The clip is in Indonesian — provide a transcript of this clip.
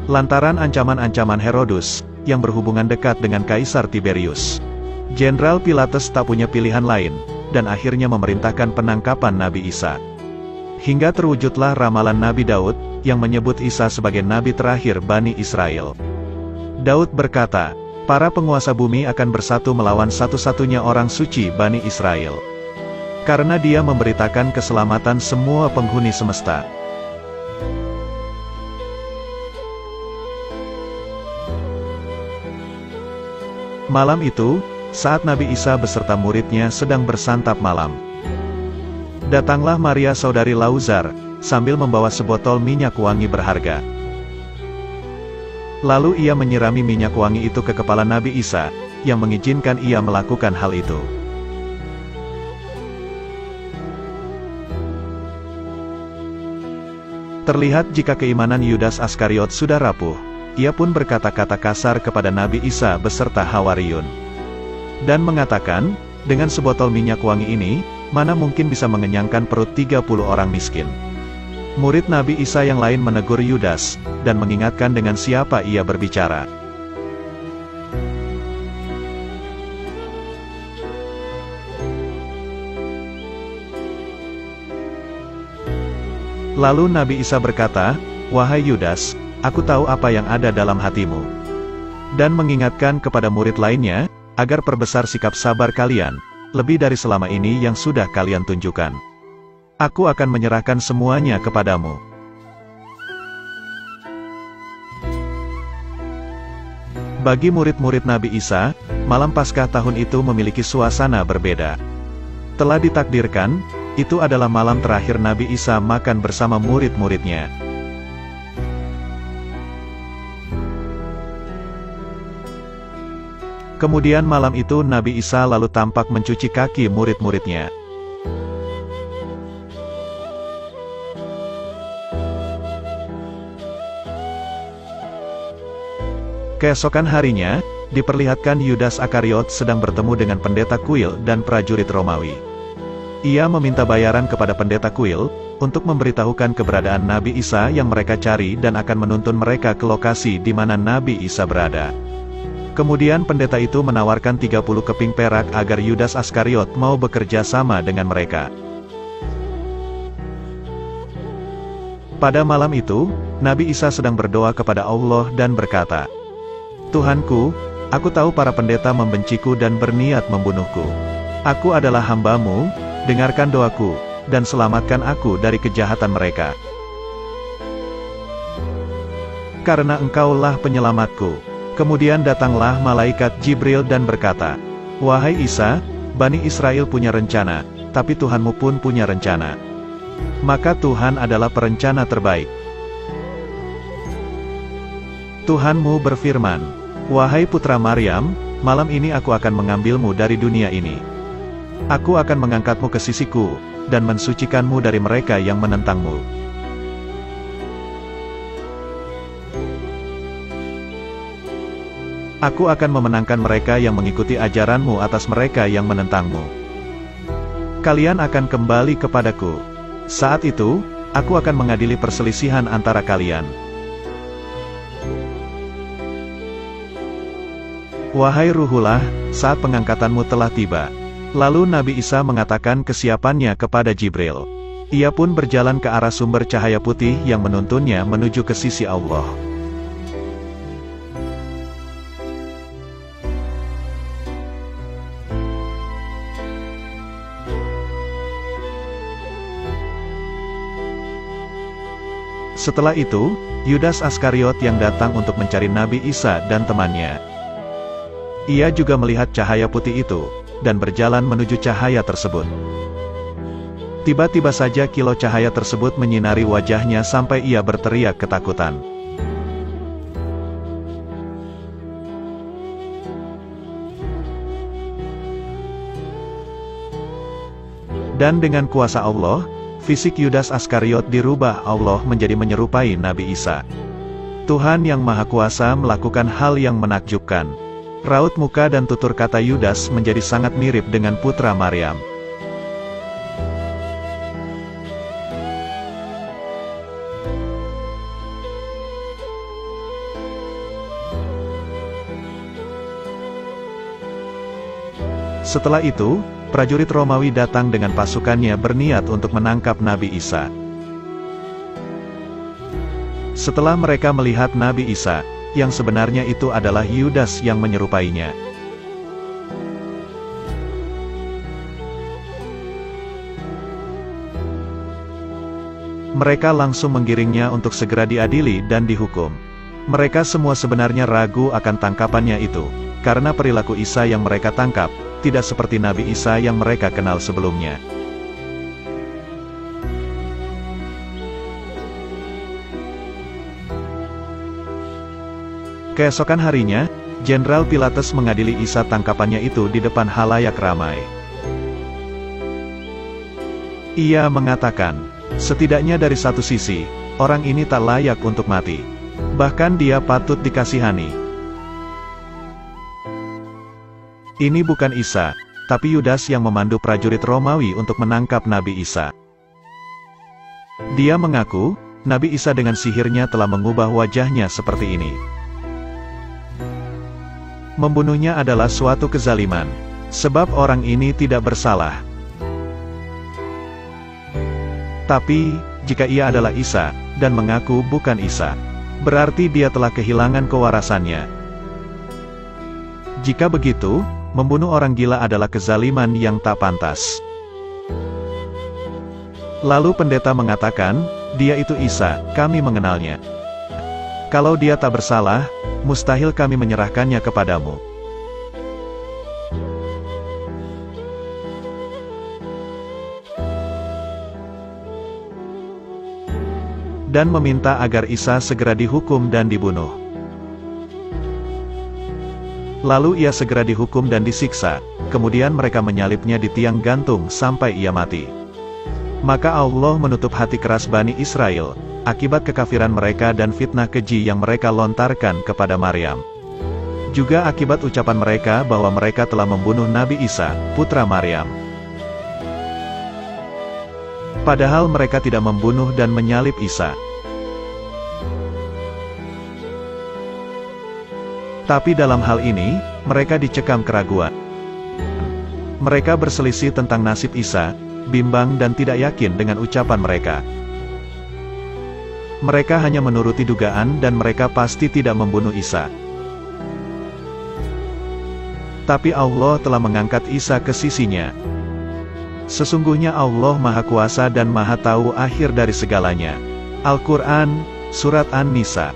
lantaran ancaman-ancaman Herodus, yang berhubungan dekat dengan Kaisar Tiberius. Jenderal Pilatus tak punya pilihan lain, dan akhirnya memerintahkan penangkapan Nabi Isa. Hingga terwujudlah ramalan Nabi Daud, yang menyebut Isa sebagai Nabi terakhir Bani Israel. Daud berkata, para penguasa bumi akan bersatu melawan satu-satunya orang suci Bani Israel. Karena dia memberitakan keselamatan semua penghuni semesta. Malam itu, saat Nabi Isa beserta muridnya sedang bersantap malam, datanglah Maria saudari Lauzar, sambil membawa sebotol minyak wangi berharga. Lalu ia menyirami minyak wangi itu ke kepala Nabi Isa, yang mengizinkan ia melakukan hal itu. Terlihat jika keimanan Yudas Askariot sudah rapuh, ia pun berkata-kata kasar kepada Nabi Isa beserta Hawariyun. Dan mengatakan, dengan sebotol minyak wangi ini, mana mungkin bisa mengenyangkan perut 30 orang miskin. Murid Nabi Isa yang lain menegur Yudas, dan mengingatkan dengan siapa ia berbicara. Lalu Nabi Isa berkata, "Wahai Yudas, aku tahu apa yang ada dalam hatimu." Dan mengingatkan kepada murid lainnya, agar perbesar sikap sabar kalian, lebih dari selama ini yang sudah kalian tunjukkan. Aku akan menyerahkan semuanya kepadamu. Bagi murid-murid Nabi Isa, malam Paskah tahun itu memiliki suasana berbeda. Telah ditakdirkan, itu adalah malam terakhir Nabi Isa makan bersama murid-muridnya. Kemudian malam itu Nabi Isa lalu tampak mencuci kaki murid-muridnya. Keesokan harinya, diperlihatkan Yudas Askariot sedang bertemu dengan pendeta kuil dan prajurit Romawi. Ia meminta bayaran kepada pendeta kuil, untuk memberitahukan keberadaan Nabi Isa yang mereka cari dan akan menuntun mereka ke lokasi di mana Nabi Isa berada. Kemudian pendeta itu menawarkan 30 keping perak agar Yudas Askariot mau bekerja sama dengan mereka. Pada malam itu, Nabi Isa sedang berdoa kepada Allah dan berkata, "Tuhanku, aku tahu para pendeta membenciku dan berniat membunuhku. Aku adalah hamba-Mu, dengarkan doaku, dan selamatkan aku dari kejahatan mereka. Karena Engkaulah penyelamatku." Kemudian datanglah malaikat Jibril dan berkata, "Wahai Isa, Bani Israel punya rencana, tapi Tuhanmu pun punya rencana. Maka Tuhan adalah perencana terbaik. Tuhanmu berfirman, 'Wahai putra Maryam, malam ini aku akan mengambilmu dari dunia ini. Aku akan mengangkatmu ke sisiku, dan mensucikanmu dari mereka yang menentangmu. Aku akan memenangkan mereka yang mengikuti ajaranmu atas mereka yang menentangmu. Kalian akan kembali kepadaku. Saat itu, aku akan mengadili perselisihan antara kalian. Wahai Ruhullah, saat pengangkatanmu telah tiba." Lalu Nabi Isa mengatakan kesiapannya kepada Jibril. Ia pun berjalan ke arah sumber cahaya putih yang menuntunnya menuju ke sisi Allah. Setelah itu, Yudas Askariot yang datang untuk mencari Nabi Isa dan temannya. Ia juga melihat cahaya putih itu, dan berjalan menuju cahaya tersebut. Tiba-tiba saja kilau cahaya tersebut menyinari wajahnya sampai ia berteriak ketakutan. Dan dengan kuasa Allah, fisik Yudas Askariot dirubah Allah menjadi menyerupai Nabi Isa. Tuhan yang Maha Kuasa melakukan hal yang menakjubkan. Raut muka dan tutur kata Yudas menjadi sangat mirip dengan putra Maryam. Setelah itu, prajurit Romawi datang dengan pasukannya berniat untuk menangkap Nabi Isa. Setelah mereka melihat Nabi Isa, yang sebenarnya itu adalah Yudas yang menyerupainya. Mereka langsung menggiringnya untuk segera diadili dan dihukum. Mereka semua sebenarnya ragu akan tangkapannya itu, karena perilaku Isa yang mereka tangkap, tidak seperti Nabi Isa yang mereka kenal sebelumnya. Keesokan harinya, Jenderal Pilatus mengadili Isa tangkapannya itu di depan halayak ramai. Ia mengatakan, setidaknya dari satu sisi, orang ini tak layak untuk mati. Bahkan dia patut dikasihani. Ini bukan Isa, tapi Yudas yang memandu prajurit Romawi untuk menangkap Nabi Isa. Dia mengaku, Nabi Isa dengan sihirnya telah mengubah wajahnya seperti ini. Membunuhnya adalah suatu kezaliman, sebab orang ini tidak bersalah. Tapi, jika ia adalah Isa, dan mengaku bukan Isa, berarti dia telah kehilangan kewarasannya. Jika begitu, membunuh orang gila adalah kezaliman yang tak pantas. Lalu pendeta mengatakan, dia itu Isa, kami mengenalnya. Kalau dia tak bersalah, mustahil kami menyerahkannya kepadamu. Dan meminta agar Isa segera dihukum dan dibunuh. Lalu ia segera dihukum dan disiksa, kemudian mereka menyalibnya di tiang gantung sampai ia mati. Maka Allah menutup hati keras Bani Israel, akibat kekafiran mereka dan fitnah keji yang mereka lontarkan kepada Maryam. Juga akibat ucapan mereka bahwa mereka telah membunuh Nabi Isa, putra Maryam. Padahal mereka tidak membunuh dan menyalib Isa. Tapi dalam hal ini, mereka dicekam keraguan. Mereka berselisih tentang nasib Isa, bimbang dan tidak yakin dengan ucapan mereka. Mereka hanya menuruti dugaan dan mereka pasti tidak membunuh Isa. Tapi Allah telah mengangkat Isa ke sisinya. Sesungguhnya Allah Maha Kuasa dan Maha Tahu akhir dari segalanya. Al-Quran, Surat An-Nisa